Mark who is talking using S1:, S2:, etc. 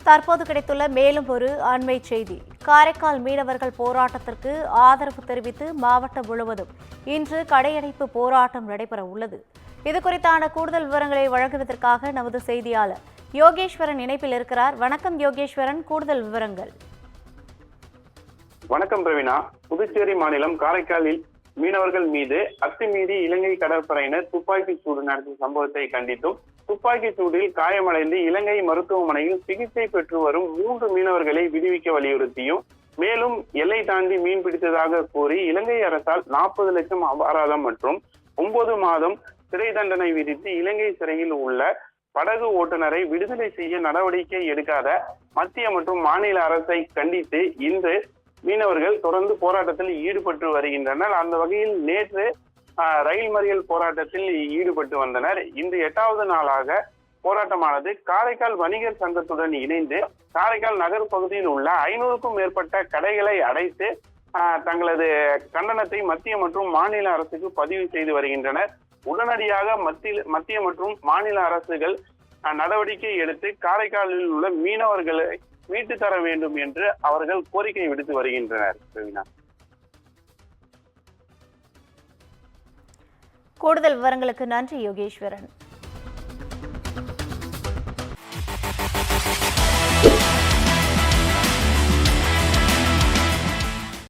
S1: தற்போது கிடைத்துள்ள மேலும் ஒரு அண்மை செய்தி. காரைக்கால் மீனவர்கள் போராட்டத்திற்கு ஆதரவு தெரிவித்து மாவட்டம் முழுவதும் இன்று கடையடைப்பு போராட்டம் நடைபெற உள்ளது. இதுகுறித்தான கூடுதல் விவரங்களை வழங்குவதற்காக நமது செய்தியாளர் யோகேஸ்வரன் இணைப்பில் இருக்கிறார். வணக்கம் யோகேஸ்வரன், கூடுதல் விவரங்கள்.
S2: வணக்கம் பிரவீனா. புதுச்சேரி மாநிலம் காரைக்காலில் மீனவர்கள் மீது அத்துமீறி இலங்கை கடற்படையினர் துப்பாக்கி சூடு நடத்திய சம்பவத்தை கண்டித்தும், துப்பாக்கி சூடில் காயமடைந்து இலங்கை மருத்துவமனையில் சிகிச்சை பெற்று வரும் 3 மீனவர்களை விடுவிக்க வலியுறுத்தியும், மேலும் எல்லை தாண்டி மீன் பிடித்ததாக கூறி இலங்கை அரசால் 40 லட்சம் அபராதம் மற்றும் 9 மாதம் சிறை தண்டனை விதித்து இலங்கை சிறையில் உள்ள படகு ஓட்டுநரை விடுதலை செய்ய நடவடிக்கை எடுக்காத மத்திய மற்றும் மாநில அரசை கண்டித்து இன்று மீனவர்கள் தொடர்ந்து போராட்டத்தில் ஈடுபட்டு வருகின்றனர். அந்த வகையில் நேற்று ரயில் மறியல் போராட்டத்தில் ஈடுபட்டு வந்தனர். இன்று 8வது நாளாக போராட்டமானது காரைக்கால் வணிகர் சங்கத்துடன் இணைந்து காரைக்கால் நகர் பகுதியில் உள்ள 500க்கும் மேற்பட்ட கடைகளை அடைத்து தங்களது கண்டனத்தை மத்திய மற்றும் மாநில அரசுக்கு பதிவு செய்து வருகின்றனர். உடனடியாக மத்திய மற்றும் மாநில அரசுகள் நடவடிக்கை எடுத்து காரைக்காலில் உள்ள மீனவர்களை மீட்டு தர வேண்டும் என்று அவர்கள் கோரிக்கை விடுத்து வருகின்றனர்.
S1: கூடுதல் விவரங்களுக்கு நன்றி யோகேஸ்வரன்.